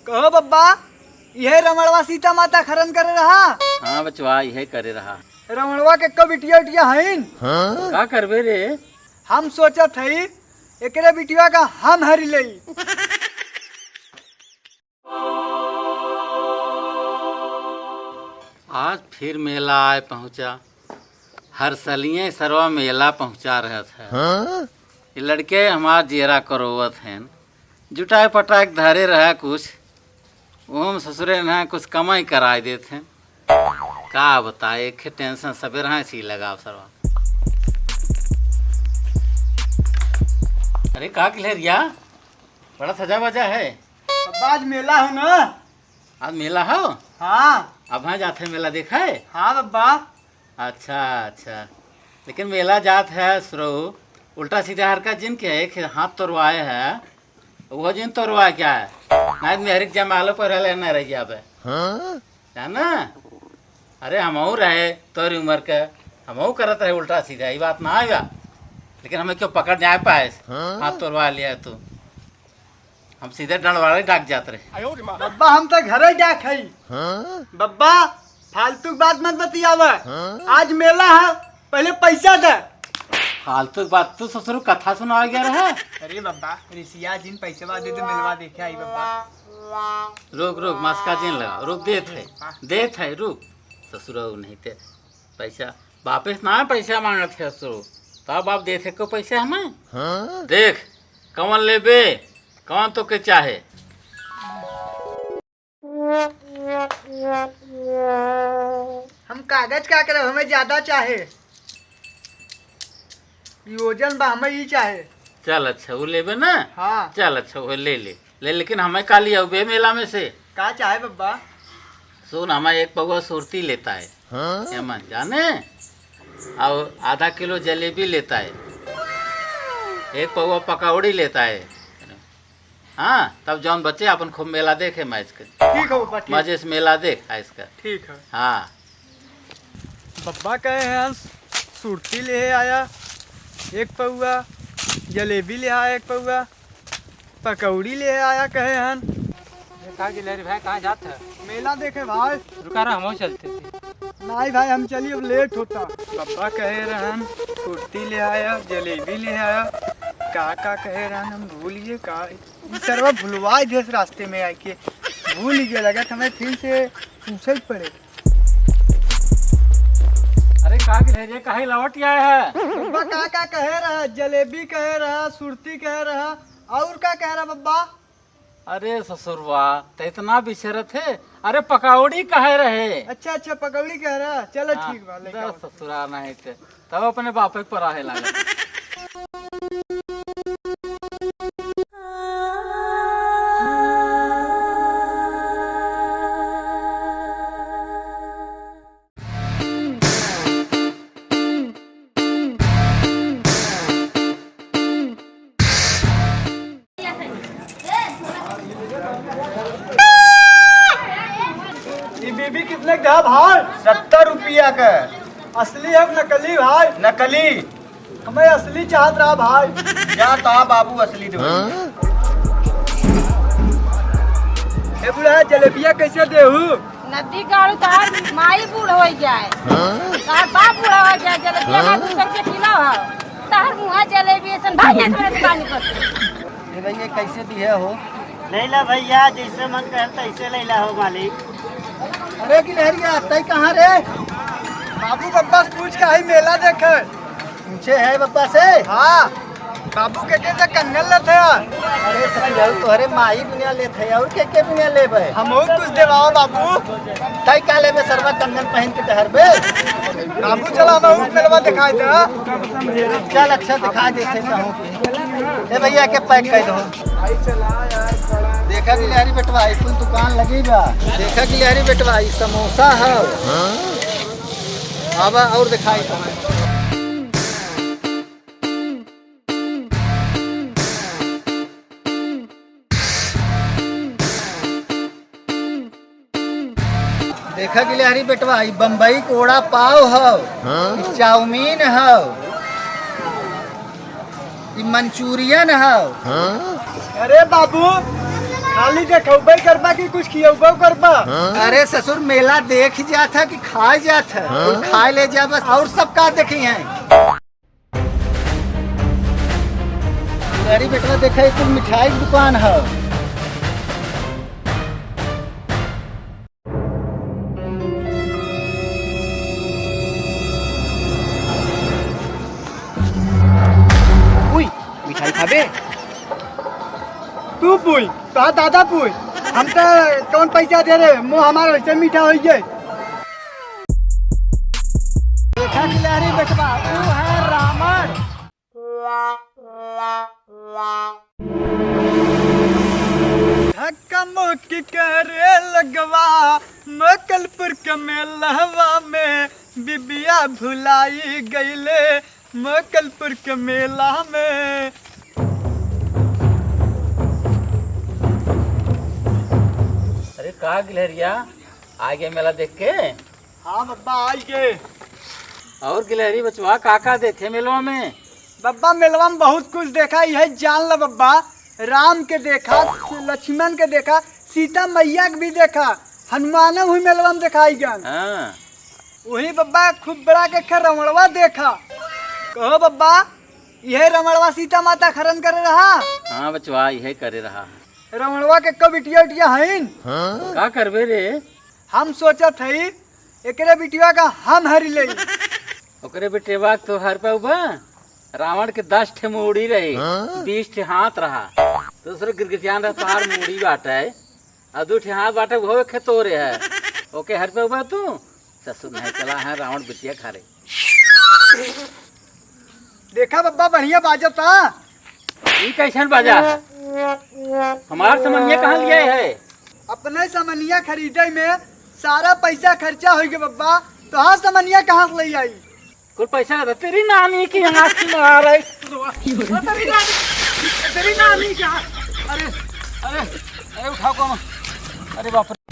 कहो बब्बा, यह रमणवा सीता माता खरन करे रहा। हाँ बचवा यही करे रहा। रमणवा के कब बिटिया उटिया हईन? का करबे रे? हम सोचत हई एकरे बिटिया का हम हरी लई। आज फिर मेला आए पहुंचा। हर सलिए सरवा मेला पहुंचा रहा था। ये लड़के हमार जेरा करोवत हैं। जुटाए पटाए धरे रहा कुछ। ओम ससुरे न कुछ कमाई कराए देते हैं। का बताए एक टेंशन सबे रहा सी लगा सरवा। अरे का किलरिया बड़ा सजा बजा है। बब्बा आज मेला हो ना? आज मेला हो? हाँ। अब हाँ जाते मेला देखा है? हाँ बब्बा। अच्छा अच्छा, लेकिन मेला जात है सुरो उल्टा सीधा हर का जिन के एक हाथ तोड़वाए है वो जिन तोड़वा क्या है नहीं में हरिक जमालो पर लेना रह जाबे है ना। अरे हमहू रहे तोरी उम्र के हमहू करत रहे उल्टा सीधा, ये बात ना आएगा। लेकिन हमें क्यों पकड़ नहीं पाए, हाथ तोड़वा लिया तू। हम सीधे डंडवाड़े डाक जाते रहे। बब्बा हम तो घरे जा खाई। बब्बा फालतू बात मत बतियावा। आज मेला है, पहले पैसा दे। फालतू बात तू ससुर कथा सुना गया रहा। अरे बब्बा ऋषिया जिन पैसे दे दे मिलवा देखे आई बब्बा। रुक रुक मस्का जिन लगा रुक देत है रुक। ससुर नहीं थे पैसा वापिस ना पैसा मांगत है ससुर तब बाप देते को पैसे हमें। देख कौन लेबे कौन तो के चाहे। हम कागज का करे हमें ज्यादा चाहे। योजन बा हमें ही चाहे। चल अच्छा वो लेबे ना। हाँ चल अच्छा वो ले लेकिन हमें का लिया बे मेला में से का चाहे बब्बा? सुन हमें एक पगुआ सुरती लेता है हेमन जाने और आधा किलो जलेबी लेता है, एक पगुआ पकौड़ी लेता है। हाँ तब जौन बच्चे अपन खूब मेला देखे मैं इसका। ठीक है बब्बा, मजे से मेला देख इसका। ठीक है। हाँ बब्बा कहे हैं सुरती ले आया एक पौआ, जलेबी ले आया एक पौआ, पकौड़ी ले आया कहे हैं। भाई कहाँ जाते हैं? मेला देखे भाई। रुका रहा हम चलते थे। नहीं भाई हम चलिए अब लेट होता। बब्बा कहे रहन सुरती ले आया जलेबी ले आया का कहे रहन हम भूलिए का सरवा भूलवा दे रास्ते में आके भूल गया। लगा हमें फिर से पूछे पड़े। अरे का गिलहरिया काहे लौट आया है? बब्बा का कहे रहा? जलेबी कहे रहा, सुरती कहे रहा, और का कह रहा बब्बा? अरे ससुरवा तो इतना बिछरत है। अरे पकौड़ी कहे रहे। अच्छा अच्छा पकौड़ी कह रहा। चलो ठीक बा लेके आओ। ससुरा नहीं थे तब अपने बापे पर आहे लगा। बीबी कितने का भाई? 70 रुपया का। असली है नकली भाई? नकली। हमें असली चाहत रहा भाई। क्या था बाबू असली दो। ए बुढ़ा जलेबिया कैसे देहू? नदी गाड़ू तार माई बूढ़ हो जाए तार बाप बूढ़ा हो जाए जलेबिया का दूसर के खिलाओ तार मुहा जलेबी सन भाई हमरा दुकान पर। ये भैया कैसे दिए हो? लैला भैया जैसे मन करे तैसे लैला हो मालिक। अरे गिलहरिया तय कहाँ रे? बाबू बब्बा से पूछ के आई मेला देखे। पूछे है बब्बा से? हाँ बाबू के से कंगन लेते हैं। अरे ससुराल तोहरे माई दुनिया लेते है और के दुनिया लेबे? हम कुछ देवाओ बाबू। तय का लेबे सरवा कंगन पहन के टहरबे? बाबू चला मैं मेलवा दिखाई दे। चल अच्छा दिखा देते कहूँ। ए भैया के पैक कर दो। देखा गिलहरी बेटवा कुल दुकान लगी बा। देखा गिलहरी बेटवा समोसा है। बाबा और दिखाई दो। देखा गिलहरी बेटवा बम्बई कोड़ा पाव है, चाउमीन है, मंचूरियन है। अरे बाबू खाली देखौबे करबा कि कुछ खियौबो करबा? अरे ससुर मेला देख जात है कि खाए जात है? कुल खाए ले जा बस, और सब का देखी हैं। अरे बेटवा देखा ये कुल मिठाई की दुकान है। मिठाई खाबे? तू पुई तो दादा पुई, हम तो कौन पैसा दे रहे, मुँह हमारा वैसे मीठा हो गए। देखा गिलहरी बेटवा, तू है रावण। धक्का मुक्की करे लगवा मोकलपुर के मेलवा में, बिबिया भुलाई गईले मोकलपुर के मेला में। अरे कहा गिलहरिया आ गया मेला देख के? हाँ बब्बा आई गए। और गिलहरी बचवा काका देखे मेलवा में? बब्बा मेलवा में बहुत कुछ देखा, यह जान ला बब्बा। राम के देखा, लक्ष्मण के देखा, सीता मैया के भी देखा, हनुमान हुई मेलवा में दिखाई गन। हाँ। वही बब्बा खूब बड़ा के रमणवा देखा। कहो बब्बा, यह रमणवा सीता माता खरन करे रहा? हाँ बचवा यही करे रहा। रमणवा के कब बिटिया उटिया हईन? का करबे रे? हम सोचत हई एकरे बिटिया का हम हरी ले। ओकरे बेटेवा तो हर पे उबा रावण के 10 ठे मूड़ी रही, 20 ठे हाथ रहा, दूसरे गिरगिटियान रहा पार मूड़ी बाटे, और 2 ठे हाथ बाटे वो खेतोरे है। ओके हर पे उबा तू ससुर नहीं चला है रावण बिटिया खा रही। देखा बब्बा बढ़िया बाजता। ये कैसन बाजा है? हमार समनिया कहाँ लिया है? अपने समनिया खरीदे में सारा पैसा खर्चा हो गया बब्बा, तो हाँ समनिया कहाँ से ले आई? कुल पैसा रहता तेरी नानी की आँख में आ रही। तेरी नानी क्या? अरे अरे अरे उठाओ को, अरे बाप रे।